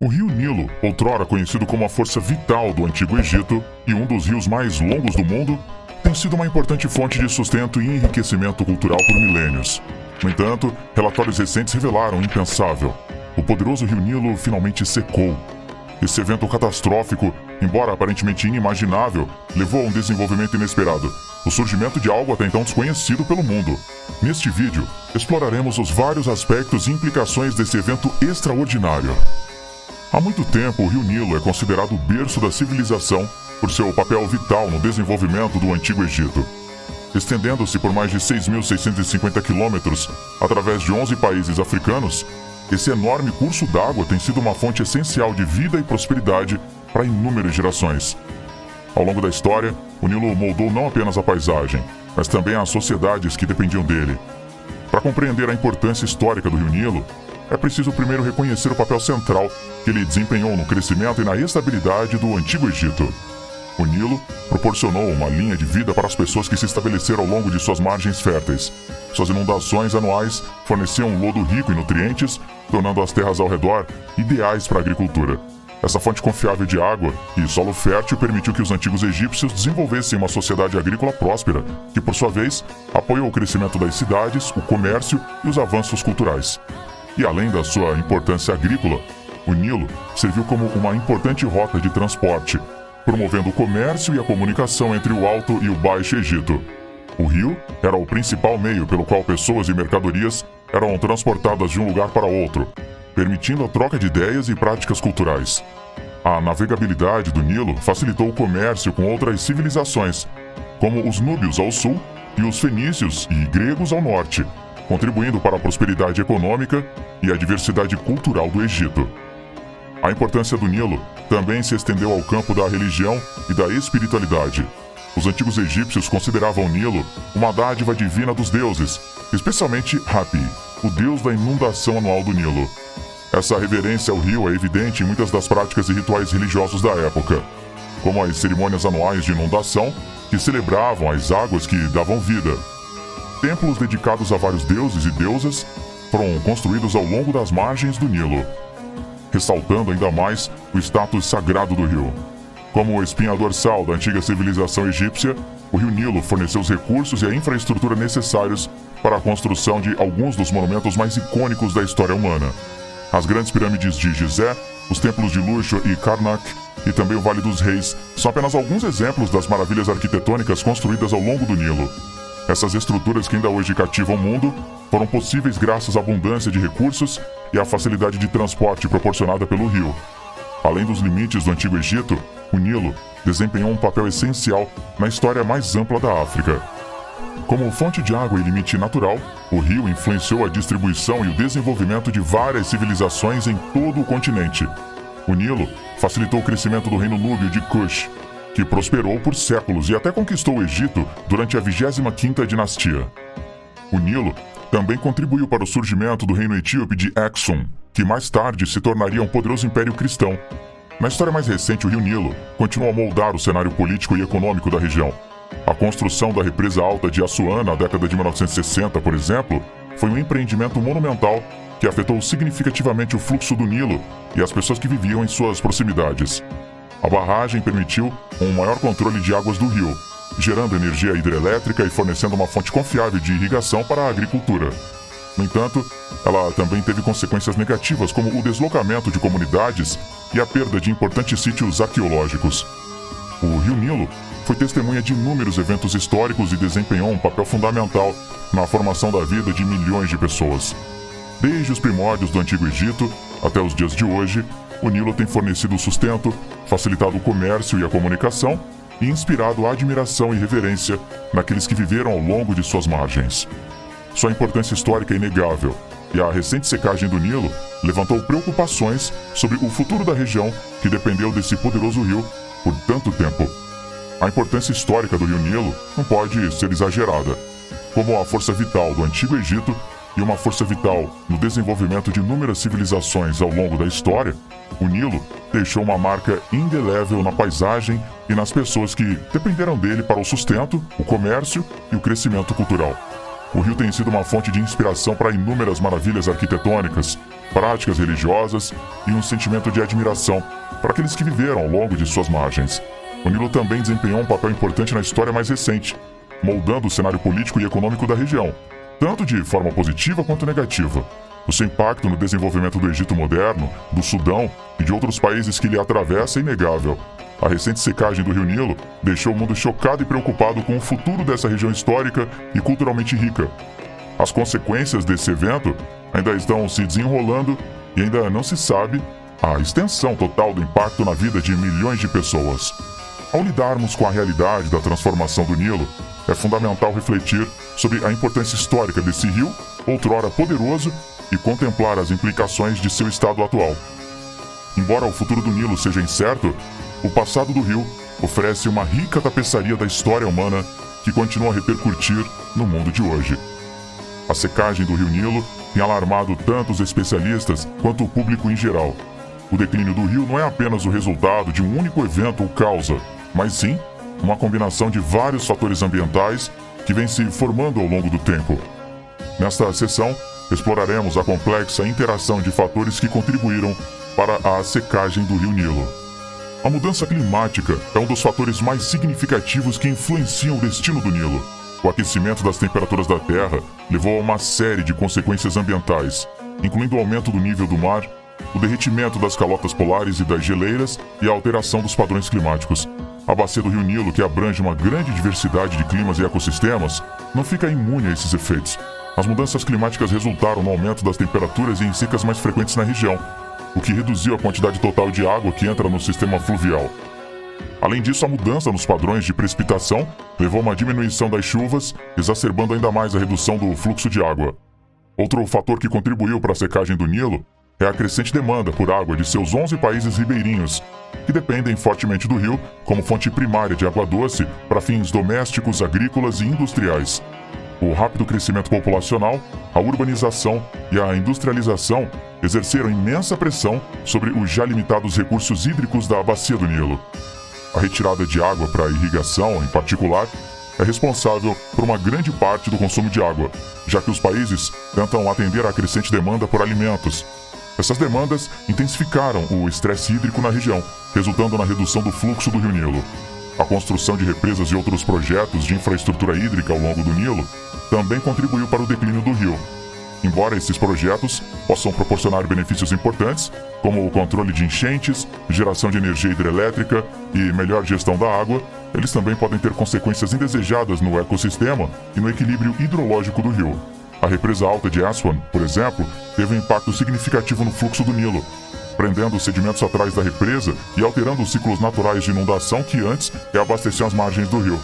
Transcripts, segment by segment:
O rio Nilo, outrora conhecido como a força vital do Antigo Egito e um dos rios mais longos do mundo, tem sido uma importante fonte de sustento e enriquecimento cultural por milênios. No entanto, relatórios recentes revelaram o impensável. O poderoso rio Nilo finalmente secou. Esse evento catastrófico, embora aparentemente inimaginável, levou a um desenvolvimento inesperado, o surgimento de algo até então desconhecido pelo mundo. Neste vídeo, exploraremos os vários aspectos e implicações desse evento extraordinário. Há muito tempo, o rio Nilo é considerado o berço da civilização por seu papel vital no desenvolvimento do Antigo Egito. Estendendo-se por mais de 6.650 quilômetros, através de 11 países africanos, esse enorme curso d'água tem sido uma fonte essencial de vida e prosperidade para inúmeras gerações. Ao longo da história, o Nilo moldou não apenas a paisagem, mas também as sociedades que dependiam dele. Para compreender a importância histórica do rio Nilo, é preciso primeiro reconhecer o papel central que ele desempenhou no crescimento e na estabilidade do Antigo Egito. O Nilo proporcionou uma linha de vida para as pessoas que se estabeleceram ao longo de suas margens férteis. Suas inundações anuais forneciam um lodo rico em nutrientes, tornando as terras ao redor ideais para a agricultura. Essa fonte confiável de água e solo fértil permitiu que os antigos egípcios desenvolvessem uma sociedade agrícola próspera, que, por sua vez, apoiou o crescimento das cidades, o comércio e os avanços culturais. E além da sua importância agrícola, o Nilo serviu como uma importante rota de transporte, promovendo o comércio e a comunicação entre o Alto e o Baixo Egito. O rio era o principal meio pelo qual pessoas e mercadorias eram transportadas de um lugar para outro, permitindo a troca de ideias e práticas culturais. A navegabilidade do Nilo facilitou o comércio com outras civilizações, como os núbios ao sul e os fenícios e gregos ao norte, contribuindo para a prosperidade econômica e a diversidade cultural do Egito. A importância do Nilo também se estendeu ao campo da religião e da espiritualidade. Os antigos egípcios consideravam o Nilo uma dádiva divina dos deuses, especialmente Hapi, o deus da inundação anual do Nilo. Essa reverência ao rio é evidente em muitas das práticas e rituais religiosos da época, como as cerimônias anuais de inundação, que celebravam as águas que davam vida. Templos dedicados a vários deuses e deusas foram construídos ao longo das margens do Nilo, ressaltando ainda mais o status sagrado do rio. Como espinha dorsal da antiga civilização egípcia, o rio Nilo forneceu os recursos e a infraestrutura necessários para a construção de alguns dos monumentos mais icônicos da história humana. As grandes pirâmides de Gizé, os templos de Luxor e Karnak e também o Vale dos Reis são apenas alguns exemplos das maravilhas arquitetônicas construídas ao longo do Nilo. Essas estruturas que ainda hoje cativam o mundo foram possíveis graças à abundância de recursos e à facilidade de transporte proporcionada pelo rio. Além dos limites do Antigo Egito, o Nilo desempenhou um papel essencial na história mais ampla da África. Como fonte de água e limite natural, o rio influenciou a distribuição e o desenvolvimento de várias civilizações em todo o continente. O Nilo facilitou o crescimento do reino núbio de Kush, que prosperou por séculos e até conquistou o Egito durante a 25ª dinastia. O Nilo também contribuiu para o surgimento do reino etíope de Aksum, que mais tarde se tornaria um poderoso império cristão. Na história mais recente, o rio Nilo continuou a moldar o cenário político e econômico da região. A construção da represa alta de Assuã na década de 1960, por exemplo, foi um empreendimento monumental que afetou significativamente o fluxo do Nilo e as pessoas que viviam em suas proximidades. A barragem permitiu um maior controle de águas do rio, gerando energia hidrelétrica e fornecendo uma fonte confiável de irrigação para a agricultura. No entanto, ela também teve consequências negativas, como o deslocamento de comunidades e a perda de importantes sítios arqueológicos. O rio Nilo foi testemunha de inúmeros eventos históricos e desempenhou um papel fundamental na formação da vida de milhões de pessoas. Desde os primórdios do Antigo Egito até os dias de hoje, o Nilo tem fornecido sustento, facilitado o comércio e a comunicação e inspirado a admiração e reverência naqueles que viveram ao longo de suas margens. Sua importância histórica é inegável, e a recente secagem do Nilo levantou preocupações sobre o futuro da região que dependeu desse poderoso rio por tanto tempo. A importância histórica do rio Nilo não pode ser exagerada. Como a força vital do Antigo Egito e uma força vital no desenvolvimento de inúmeras civilizações ao longo da história, o Nilo deixou uma marca indelével na paisagem e nas pessoas que dependeram dele para o sustento, o comércio e o crescimento cultural. O rio tem sido uma fonte de inspiração para inúmeras maravilhas arquitetônicas, práticas religiosas e um sentimento de admiração para aqueles que viveram ao longo de suas margens. O Nilo também desempenhou um papel importante na história mais recente, moldando o cenário político e econômico da região, tanto de forma positiva quanto negativa. O seu impacto no desenvolvimento do Egito moderno, do Sudão e de outros países que ele atravessa é inegável. A recente secagem do Rio Nilo deixou o mundo chocado e preocupado com o futuro dessa região histórica e culturalmente rica. As consequências desse evento ainda estão se desenrolando e ainda não se sabe a extensão total do impacto na vida de milhões de pessoas. Ao lidarmos com a realidade da transformação do Nilo, é fundamental refletir sobre a importância histórica desse rio, outrora poderoso, e contemplar as implicações de seu estado atual. Embora o futuro do Nilo seja incerto, o passado do rio oferece uma rica tapeçaria da história humana que continua a repercutir no mundo de hoje. A secagem do Rio Nilo tem alarmado tanto os especialistas quanto o público em geral. O declínio do rio não é apenas o resultado de um único evento ou causa, mas sim uma combinação de vários fatores ambientais que vem se formando ao longo do tempo. Nesta sessão, exploraremos a complexa interação de fatores que contribuíram para a secagem do Rio Nilo. A mudança climática é um dos fatores mais significativos que influenciam o destino do Nilo. O aquecimento das temperaturas da Terra levou a uma série de consequências ambientais, incluindo o aumento do nível do mar, o derretimento das calotas polares e das geleiras e a alteração dos padrões climáticos. A bacia do Rio Nilo, que abrange uma grande diversidade de climas e ecossistemas, não fica imune a esses efeitos. As mudanças climáticas resultaram no aumento das temperaturas e em secas mais frequentes na região, o que reduziu a quantidade total de água que entra no sistema fluvial. Além disso, a mudança nos padrões de precipitação levou a uma diminuição das chuvas, exacerbando ainda mais a redução do fluxo de água. Outro fator que contribuiu para a secagem do Nilo é a crescente demanda por água de seus 11 países ribeirinhos, que dependem fortemente do rio como fonte primária de água doce para fins domésticos, agrícolas e industriais. O rápido crescimento populacional, a urbanização e a industrialização exerceram imensa pressão sobre os já limitados recursos hídricos da bacia do Nilo. A retirada de água para irrigação, em particular, é responsável por uma grande parte do consumo de água, já que os países tentam atender à crescente demanda por alimentos. Essas demandas intensificaram o estresse hídrico na região, resultando na redução do fluxo do Rio Nilo. A construção de represas e outros projetos de infraestrutura hídrica ao longo do Nilo também contribuiu para o declínio do rio. Embora esses projetos possam proporcionar benefícios importantes, como o controle de enchentes, geração de energia hidrelétrica e melhor gestão da água, eles também podem ter consequências indesejadas no ecossistema e no equilíbrio hidrológico do rio. A represa alta de Aswan, por exemplo, teve um impacto significativo no fluxo do Nilo, prendendo os sedimentos atrás da represa e alterando os ciclos naturais de inundação que antes abasteciam as margens do rio.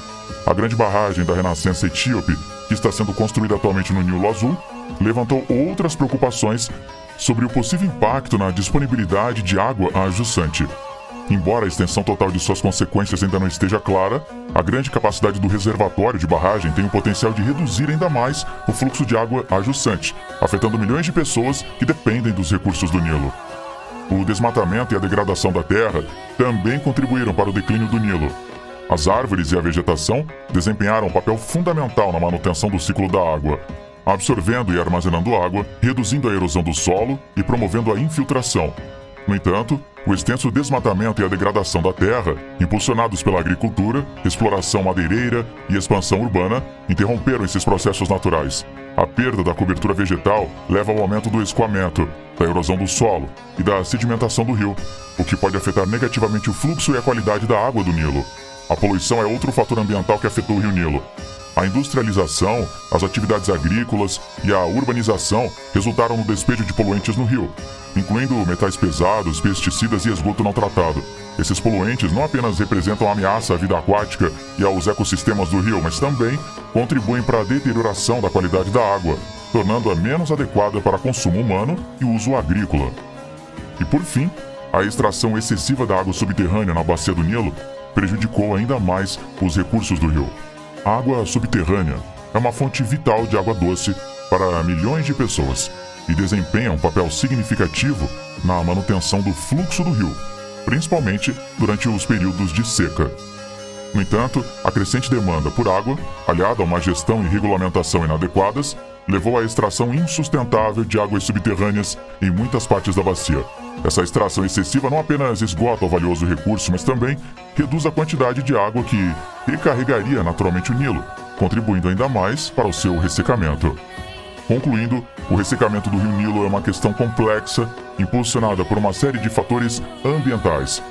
A grande barragem da Renascença Etíope, que está sendo construída atualmente no Nilo Azul, levantou outras preocupações sobre o possível impacto na disponibilidade de água a jusante. Embora a extensão total de suas consequências ainda não esteja clara, a grande capacidade do reservatório de barragem tem o potencial de reduzir ainda mais o fluxo de água a jusante, afetando milhões de pessoas que dependem dos recursos do Nilo. O desmatamento e a degradação da terra também contribuíram para o declínio do Nilo. As árvores e a vegetação desempenharam um papel fundamental na manutenção do ciclo da água, absorvendo e armazenando água, reduzindo a erosão do solo e promovendo a infiltração. No entanto, o extenso desmatamento e a degradação da terra, impulsionados pela agricultura, exploração madeireira e expansão urbana, interromperam esses processos naturais. A perda da cobertura vegetal leva ao aumento do escoamento, da erosão do solo e da sedimentação do rio, o que pode afetar negativamente o fluxo e a qualidade da água do Nilo. A poluição é outro fator ambiental que afetou o Rio Nilo. A industrialização, as atividades agrícolas e a urbanização resultaram no despejo de poluentes no rio, incluindo metais pesados, pesticidas e esgoto não tratado. Esses poluentes não apenas representam ameaça à vida aquática e aos ecossistemas do rio, mas também contribuem para a deterioração da qualidade da água, tornando-a menos adequada para consumo humano e uso agrícola. E por fim, a extração excessiva da água subterrânea na bacia do Nilo prejudicou ainda mais os recursos do rio. A água subterrânea é uma fonte vital de água doce para milhões de pessoas e desempenha um papel significativo na manutenção do fluxo do rio, principalmente durante os períodos de seca. No entanto, a crescente demanda por água, aliada a uma gestão e regulamentação inadequadas, levou à extração insustentável de águas subterrâneas em muitas partes da bacia. Essa extração excessiva não apenas esgota o valioso recurso, mas também reduz a quantidade de água que recarregaria naturalmente o Nilo, contribuindo ainda mais para o seu ressecamento. Concluindo, o ressecamento do rio Nilo é uma questão complexa, impulsionada por uma série de fatores ambientais.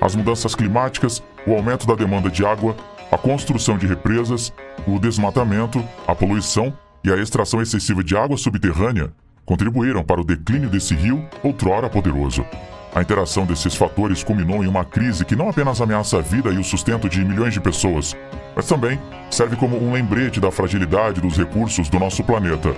As mudanças climáticas, o aumento da demanda de água, a construção de represas, o desmatamento, a poluição e a extração excessiva de água subterrânea contribuíram para o declínio desse rio outrora poderoso. A interação desses fatores culminou em uma crise que não apenas ameaça a vida e o sustento de milhões de pessoas, mas também serve como um lembrete da fragilidade dos recursos do nosso planeta.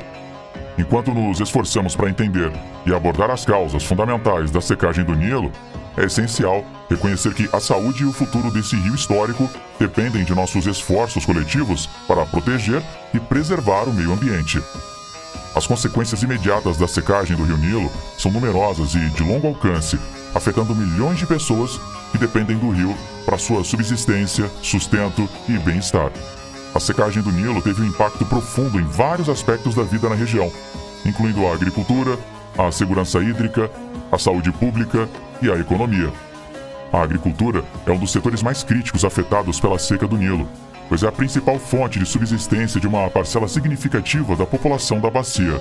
Enquanto nos esforçamos para entender e abordar as causas fundamentais da secagem do Nilo, é essencial reconhecer que a saúde e o futuro desse rio histórico dependem de nossos esforços coletivos para proteger e preservar o meio ambiente. As consequências imediatas da secagem do rio Nilo são numerosas e de longo alcance, afetando milhões de pessoas que dependem do rio para sua subsistência, sustento e bem-estar. A secagem do Nilo teve um impacto profundo em vários aspectos da vida na região, incluindo a agricultura, a segurança hídrica, a saúde pública e a economia. A agricultura é um dos setores mais críticos afetados pela seca do Nilo, pois é a principal fonte de subsistência de uma parcela significativa da população da bacia.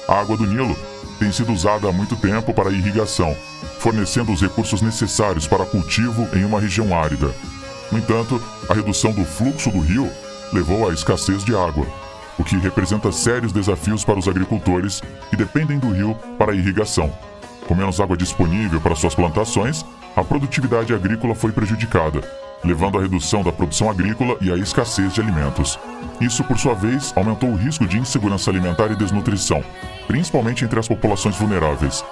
A água do Nilo tem sido usada há muito tempo para irrigação, fornecendo os recursos necessários para cultivo em uma região árida. No entanto, a redução do fluxo do rio levou à escassez de água, o que representa sérios desafios para os agricultores que dependem do rio para a irrigação. Com menos água disponível para suas plantações, a produtividade agrícola foi prejudicada, levando à redução da produção agrícola e à escassez de alimentos. Isso, por sua vez, aumentou o risco de insegurança alimentar e desnutrição, principalmente entre as populações vulneráveis.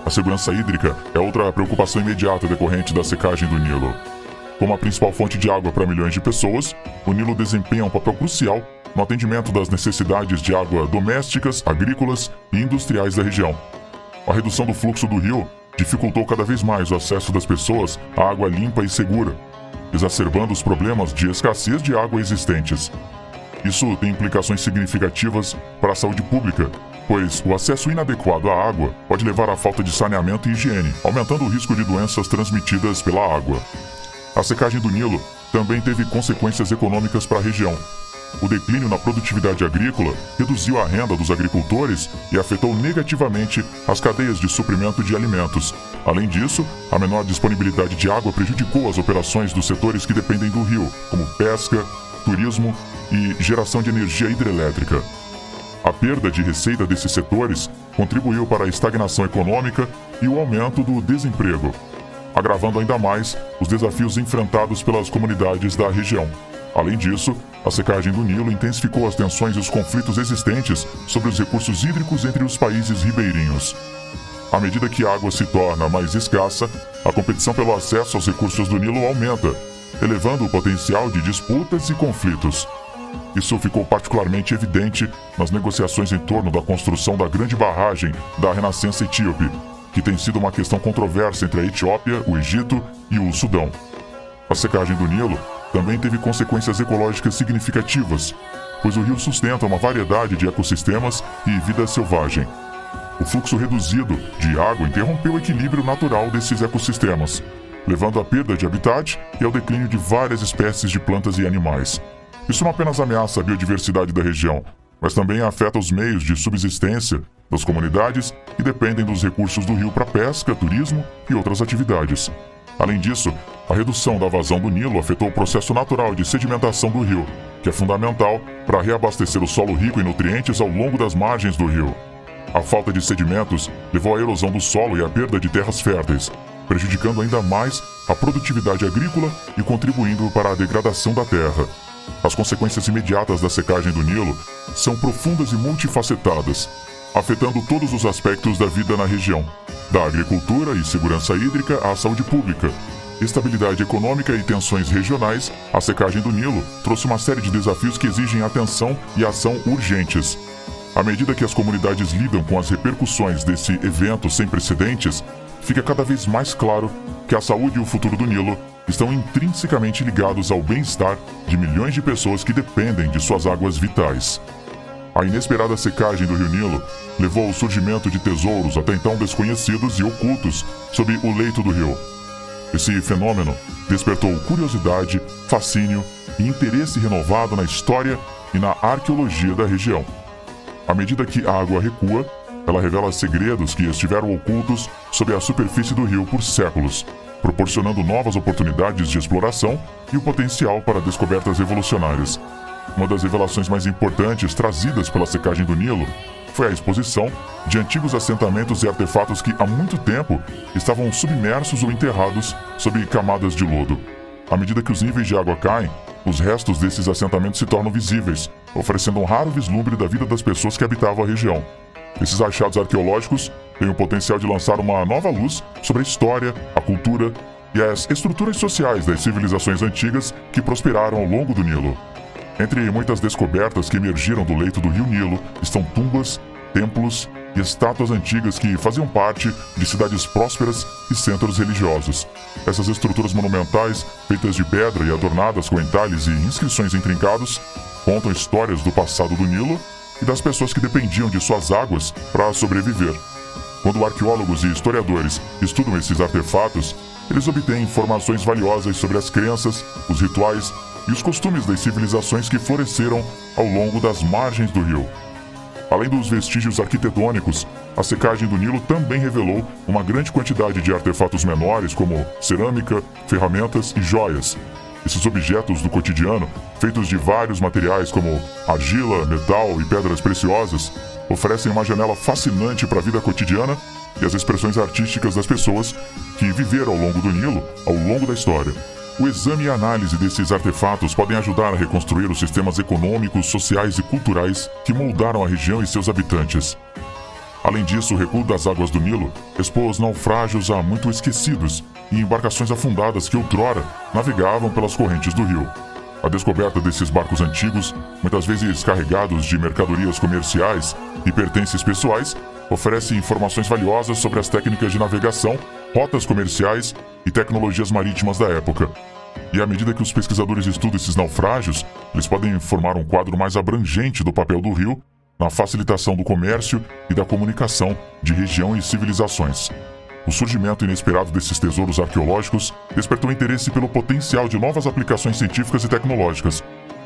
A segurança hídrica é outra preocupação imediata decorrente da secagem do Nilo. Como a principal fonte de água para milhões de pessoas, o Nilo desempenha um papel crucial no atendimento das necessidades de água domésticas, agrícolas e industriais da região. A redução do fluxo do rio dificultou cada vez mais o acesso das pessoas à água limpa e segura, exacerbando os problemas de escassez de água existentes. Isso tem implicações significativas para a saúde pública, pois o acesso inadequado à água pode levar à falta de saneamento e higiene, aumentando o risco de doenças transmitidas pela água. A secagem do Nilo também teve consequências econômicas para a região. O declínio na produtividade agrícola reduziu a renda dos agricultores e afetou negativamente as cadeias de suprimento de alimentos. Além disso, a menor disponibilidade de água prejudicou as operações dos setores que dependem do rio, como pesca, turismo e geração de energia hidrelétrica. A perda de receita desses setores contribuiu para a estagnação econômica e o aumento do desemprego, agravando ainda mais os desafios enfrentados pelas comunidades da região. Além disso, a secagem do Nilo intensificou as tensões e os conflitos existentes sobre os recursos hídricos entre os países ribeirinhos. À medida que a água se torna mais escassa, a competição pelo acesso aos recursos do Nilo aumenta, elevando o potencial de disputas e conflitos. Isso ficou particularmente evidente nas negociações em torno da construção da grande barragem da Renascença Etíope, que tem sido uma questão controversa entre a Etiópia, o Egito e o Sudão. A secagem do Nilo também teve consequências ecológicas significativas, pois o rio sustenta uma variedade de ecossistemas e vida selvagem. O fluxo reduzido de água interrompeu o equilíbrio natural desses ecossistemas, levando à perda de habitat e ao declínio de várias espécies de plantas e animais. Isso não apenas ameaça a biodiversidade da região, mas também afeta os meios de subsistência das comunidades que dependem dos recursos do rio para pesca, turismo e outras atividades. Além disso, a redução da vazão do Nilo afetou o processo natural de sedimentação do rio, que é fundamental para reabastecer o solo rico em nutrientes ao longo das margens do rio. A falta de sedimentos levou à erosão do solo e à perda de terras férteis, prejudicando ainda mais a produtividade agrícola e contribuindo para a degradação da terra. As consequências imediatas da secagem do Nilo são profundas e multifacetadas, afetando todos os aspectos da vida na região, da agricultura e segurança hídrica à saúde pública, estabilidade econômica e tensões regionais. A secagem do Nilo trouxe uma série de desafios que exigem atenção e ação urgentes. À medida que as comunidades lidam com as repercussões desse evento sem precedentes, fica cada vez mais claro que a saúde e o futuro do Nilo estão intrinsecamente ligados ao bem-estar de milhões de pessoas que dependem de suas águas vitais. A inesperada secagem do Rio Nilo levou ao surgimento de tesouros até então desconhecidos e ocultos sob o leito do rio. Esse fenômeno despertou curiosidade, fascínio e interesse renovado na história e na arqueologia da região. À medida que a água recua, ela revela segredos que estiveram ocultos sob a superfície do rio por séculos, proporcionando novas oportunidades de exploração e o potencial para descobertas revolucionárias. Uma das revelações mais importantes trazidas pela secagem do Nilo foi a exposição de antigos assentamentos e artefatos que há muito tempo estavam submersos ou enterrados sob camadas de lodo. À medida que os níveis de água caem, os restos desses assentamentos se tornam visíveis, oferecendo um raro vislumbre da vida das pessoas que habitavam a região. Esses achados arqueológicos têm o potencial de lançar uma nova luz sobre a história, a cultura e as estruturas sociais das civilizações antigas que prosperaram ao longo do Nilo. Entre muitas descobertas que emergiram do leito do rio Nilo estão tumbas, templos e estátuas antigas que faziam parte de cidades prósperas e centros religiosos. Essas estruturas monumentais, feitas de pedra e adornadas com entalhes e inscrições intrincados, contam histórias do passado do Nilo e das pessoas que dependiam de suas águas para sobreviver. Quando arqueólogos e historiadores estudam esses artefatos, eles obtêm informações valiosas sobre as crenças, os rituais e os costumes das civilizações que floresceram ao longo das margens do rio. Além dos vestígios arquitetônicos, a secagem do Nilo também revelou uma grande quantidade de artefatos menores, como cerâmica, ferramentas e joias. Esses objetos do cotidiano, feitos de vários materiais como argila, metal e pedras preciosas, oferecem uma janela fascinante para a vida cotidiana e as expressões artísticas das pessoas que viveram ao longo do Nilo ao longo da história. O exame e a análise desses artefatos podem ajudar a reconstruir os sistemas econômicos, sociais e culturais que moldaram a região e seus habitantes. Além disso, o recuo das águas do Nilo expôs naufrágios há muito esquecidos e embarcações afundadas que outrora navegavam pelas correntes do rio. A descoberta desses barcos antigos, muitas vezes carregados de mercadorias comerciais e pertences pessoais, oferece informações valiosas sobre as técnicas de navegação, rotas comerciais e tecnologias marítimas da época. E à medida que os pesquisadores estudam esses naufrágios, eles podem formar um quadro mais abrangente do papel do rio na facilitação do comércio e da comunicação de região e civilizações. O surgimento inesperado desses tesouros arqueológicos despertou interesse pelo potencial de novas aplicações científicas e tecnológicas.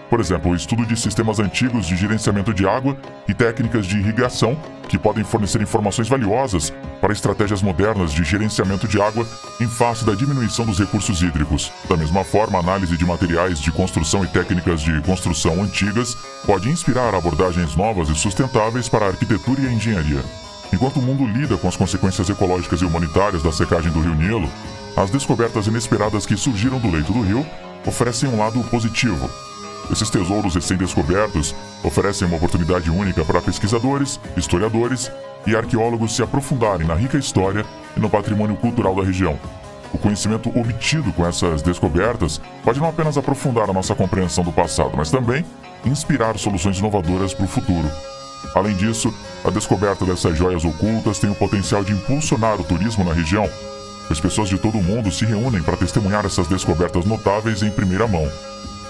Por exemplo, o estudo de sistemas antigos de gerenciamento de água e técnicas de irrigação que podem fornecer informações valiosas para estratégias modernas de gerenciamento de água em face da diminuição dos recursos hídricos. Da mesma forma, a análise de materiais de construção e técnicas de construção antigas pode inspirar abordagens novas e sustentáveis para a arquitetura e a engenharia. Enquanto o mundo lida com as consequências ecológicas e humanitárias da secagem do rio Nilo, as descobertas inesperadas que surgiram do leito do rio oferecem um lado positivo. Esses tesouros recém-descobertos oferecem uma oportunidade única para pesquisadores, historiadores e arqueólogos se aprofundarem na rica história e no patrimônio cultural da região. O conhecimento obtido com essas descobertas pode não apenas aprofundar a nossa compreensão do passado, mas também inspirar soluções inovadoras para o futuro. Além disso, a descoberta dessas joias ocultas tem o potencial de impulsionar o turismo na região. As pessoas de todo o mundo se reúnem para testemunhar essas descobertas notáveis em primeira mão.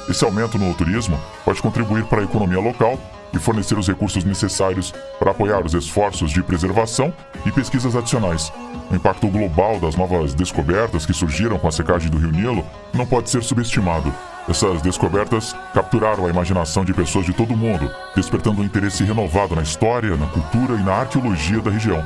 Esse aumento no turismo pode contribuir para a economia local e fornecer os recursos necessários para apoiar os esforços de preservação e pesquisas adicionais. O impacto global das novas descobertas que surgiram com a secagem do rio Nilo não pode ser subestimado. Essas descobertas capturaram a imaginação de pessoas de todo o mundo, despertando um interesse renovado na história, na cultura e na arqueologia da região.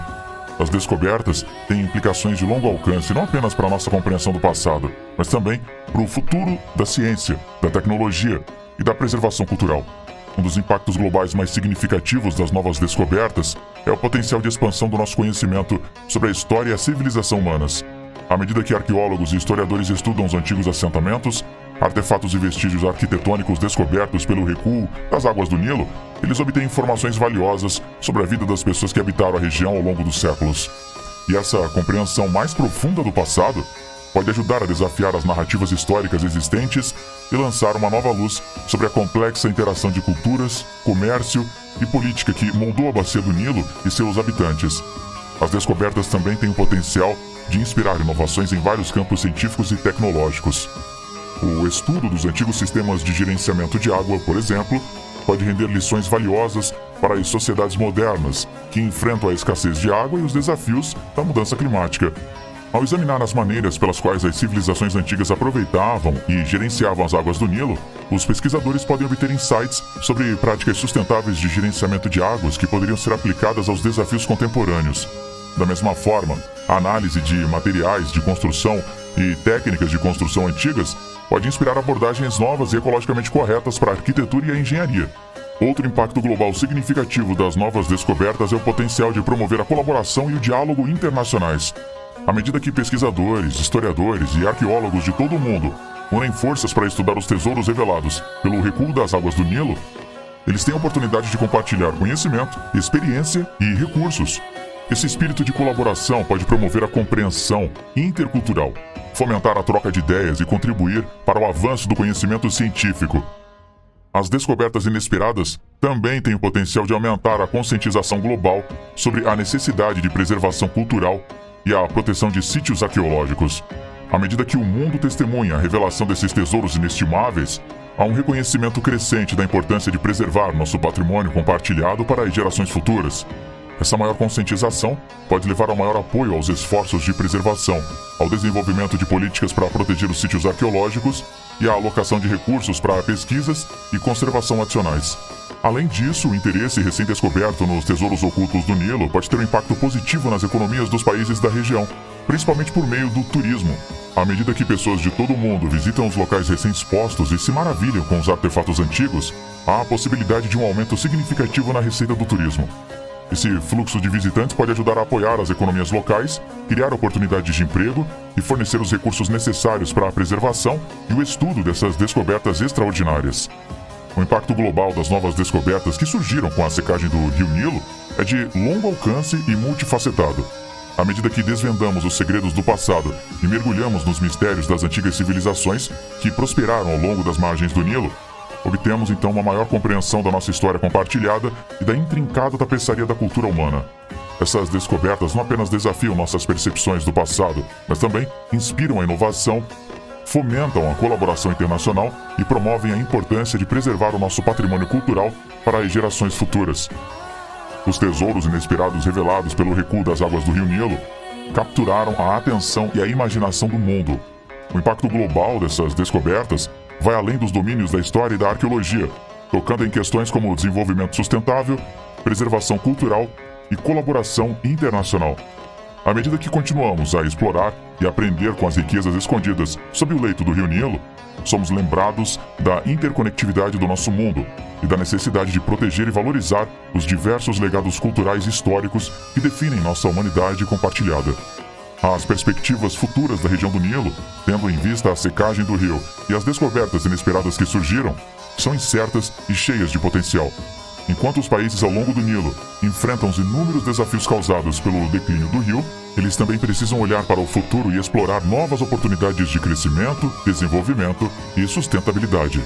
As descobertas têm implicações de longo alcance não apenas para a nossa compreensão do passado, mas também para o futuro da ciência, da tecnologia e da preservação cultural. Um dos impactos globais mais significativos das novas descobertas é o potencial de expansão do nosso conhecimento sobre a história e a civilização humanas. À medida que arqueólogos e historiadores estudam os antigos assentamentos, artefatos e vestígios arquitetônicos descobertos pelo recuo das águas do Nilo, eles obtêm informações valiosas sobre a vida das pessoas que habitaram a região ao longo dos séculos. E essa compreensão mais profunda do passado pode ajudar a desafiar as narrativas históricas existentes e lançar uma nova luz sobre a complexa interação de culturas, comércio e política que moldou a bacia do Nilo e seus habitantes. As descobertas também têm o potencial de inspirar inovações em vários campos científicos e tecnológicos. O estudo dos antigos sistemas de gerenciamento de água, por exemplo, pode render lições valiosas para as sociedades modernas, que enfrentam a escassez de água e os desafios da mudança climática. Ao examinar as maneiras pelas quais as civilizações antigas aproveitavam e gerenciavam as águas do Nilo, os pesquisadores podem obter insights sobre práticas sustentáveis de gerenciamento de águas que poderiam ser aplicadas aos desafios contemporâneos. Da mesma forma, a análise de materiais de construção e técnicas de construção antigas pode inspirar abordagens novas e ecologicamente corretas para a arquitetura e a engenharia. Outro impacto global significativo das novas descobertas é o potencial de promover a colaboração e o diálogo internacionais. À medida que pesquisadores, historiadores e arqueólogos de todo o mundo unem forças para estudar os tesouros revelados pelo recuo das águas do Nilo, eles têm a oportunidade de compartilhar conhecimento, experiência e recursos. Esse espírito de colaboração pode promover a compreensão intercultural, fomentar a troca de ideias e contribuir para o avanço do conhecimento científico. As descobertas inesperadas também têm o potencial de aumentar a conscientização global sobre a necessidade de preservação cultural e a proteção de sítios arqueológicos. À medida que o mundo testemunha a revelação desses tesouros inestimáveis, há um reconhecimento crescente da importância de preservar nosso patrimônio compartilhado para as gerações futuras. Essa maior conscientização pode levar ao maior apoio aos esforços de preservação, ao desenvolvimento de políticas para proteger os sítios arqueológicos e à alocação de recursos para pesquisas e conservação adicionais. Além disso, o interesse recém-descoberto nos tesouros ocultos do Nilo pode ter um impacto positivo nas economias dos países da região, principalmente por meio do turismo. À medida que pessoas de todo o mundo visitam os locais recém-expostos e se maravilham com os artefatos antigos, há a possibilidade de um aumento significativo na receita do turismo. Esse fluxo de visitantes pode ajudar a apoiar as economias locais, criar oportunidades de emprego e fornecer os recursos necessários para a preservação e o estudo dessas descobertas extraordinárias. O impacto global das novas descobertas que surgiram com a secagem do Rio Nilo é de longo alcance e multifacetado. À medida que desvendamos os segredos do passado e mergulhamos nos mistérios das antigas civilizações que prosperaram ao longo das margens do Nilo, obtemos então uma maior compreensão da nossa história compartilhada e da intrincada tapeçaria da cultura humana. Essas descobertas não apenas desafiam nossas percepções do passado, mas também inspiram a inovação, fomentam a colaboração internacional e promovem a importância de preservar o nosso patrimônio cultural para as gerações futuras. Os tesouros inesperados revelados pelo recuo das águas do Rio Nilo capturaram a atenção e a imaginação do mundo. O impacto global dessas descobertas vai além dos domínios da história e da arqueologia, tocando em questões como desenvolvimento sustentável, preservação cultural e colaboração internacional. À medida que continuamos a explorar e aprender com as riquezas escondidas sob o leito do Rio Nilo, somos lembrados da interconectividade do nosso mundo e da necessidade de proteger e valorizar os diversos legados culturais e históricos que definem nossa humanidade compartilhada. As perspectivas futuras da região do Nilo, tendo em vista a secagem do rio e as descobertas inesperadas que surgiram, são incertas e cheias de potencial. Enquanto os países ao longo do Nilo enfrentam os inúmeros desafios causados pelo declínio do rio, eles também precisam olhar para o futuro e explorar novas oportunidades de crescimento, desenvolvimento e sustentabilidade.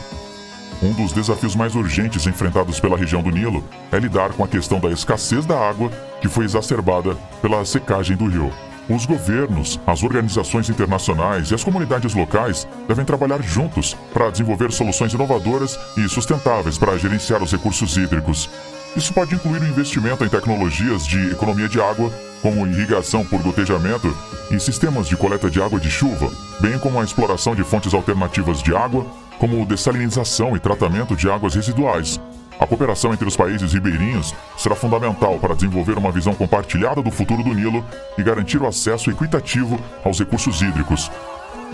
Um dos desafios mais urgentes enfrentados pela região do Nilo é lidar com a questão da escassez da água que foi exacerbada pela secagem do rio. Os governos, as organizações internacionais e as comunidades locais devem trabalhar juntos para desenvolver soluções inovadoras e sustentáveis para gerenciar os recursos hídricos. Isso pode incluir o investimento em tecnologias de economia de água, como irrigação por gotejamento e sistemas de coleta de água de chuva, bem como a exploração de fontes alternativas de água, como dessalinização e tratamento de águas residuais. A cooperação entre os países ribeirinhos será fundamental para desenvolver uma visão compartilhada do futuro do Nilo e garantir o acesso equitativo aos recursos hídricos.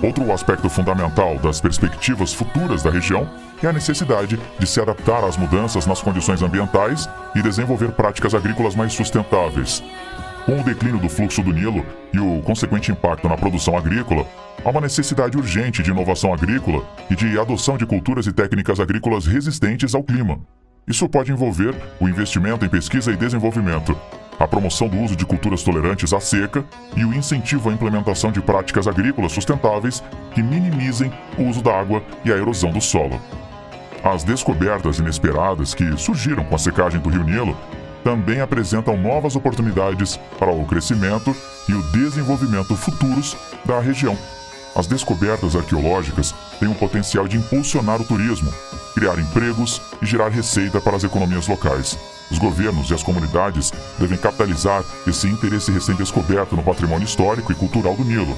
Outro aspecto fundamental das perspectivas futuras da região é a necessidade de se adaptar às mudanças nas condições ambientais e desenvolver práticas agrícolas mais sustentáveis. Com o declínio do fluxo do Nilo e o consequente impacto na produção agrícola, há uma necessidade urgente de inovação agrícola e de adoção de culturas e técnicas agrícolas resistentes ao clima. Isso pode envolver o investimento em pesquisa e desenvolvimento, a promoção do uso de culturas tolerantes à seca e o incentivo à implementação de práticas agrícolas sustentáveis que minimizem o uso da água e a erosão do solo. As descobertas inesperadas que surgiram com a secagem do Rio Nilo também apresentam novas oportunidades para o crescimento e o desenvolvimento futuros da região. As descobertas arqueológicas têm o potencial de impulsionar o turismo, criar empregos e gerar receita para as economias locais. Os governos e as comunidades devem capitalizar esse interesse recém-descoberto no patrimônio histórico e cultural do Nilo,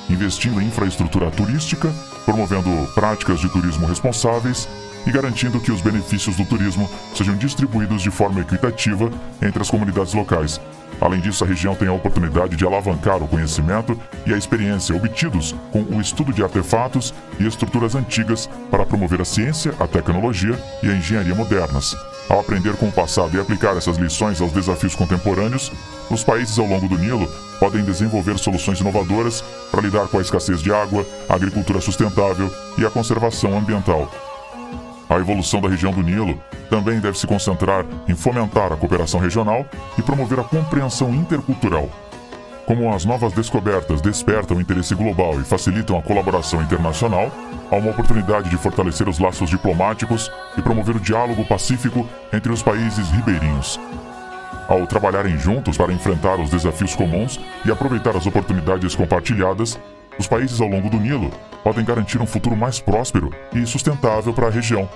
investindo em infraestrutura turística, promovendo práticas de turismo responsáveis e garantindo que os benefícios do turismo sejam distribuídos de forma equitativa entre as comunidades locais. Além disso, a região tem a oportunidade de alavancar o conhecimento e a experiência obtidos com o estudo de artefatos e estruturas antigas para promover a ciência, a tecnologia e a engenharia modernas. Ao aprender com o passado e aplicar essas lições aos desafios contemporâneos, os países ao longo do Nilo podem desenvolver soluções inovadoras para lidar com a escassez de água, a agricultura sustentável e a conservação ambiental. A evolução da região do Nilo também deve se concentrar em fomentar a cooperação regional e promover a compreensão intercultural. Como as novas descobertas despertam o interesse global e facilitam a colaboração internacional, há uma oportunidade de fortalecer os laços diplomáticos e promover o diálogo pacífico entre os países ribeirinhos. Ao trabalharem juntos para enfrentar os desafios comuns e aproveitar as oportunidades compartilhadas, os países ao longo do Nilo podem garantir um futuro mais próspero e sustentável para a região.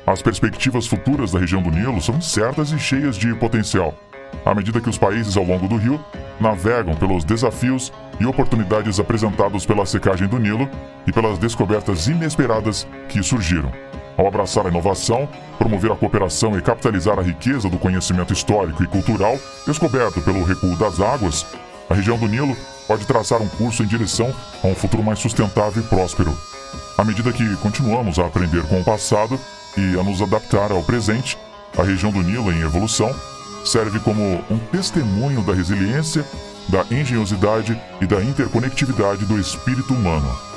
As perspectivas futuras da região do Nilo são incertas e cheias de potencial, à medida que os países ao longo do rio navegam pelos desafios e oportunidades apresentados pela secagem do Nilo e pelas descobertas inesperadas que surgiram. Ao abraçar a inovação, promover a cooperação e capitalizar a riqueza do conhecimento histórico e cultural descoberto pelo recuo das águas, a região do Nilo pode traçar um curso em direção a um futuro mais sustentável e próspero. À medida que continuamos a aprender com o passado e a nos adaptar ao presente, a região do Nilo em evolução serve como um testemunho da resiliência, da engenhosidade e da interconectividade do espírito humano.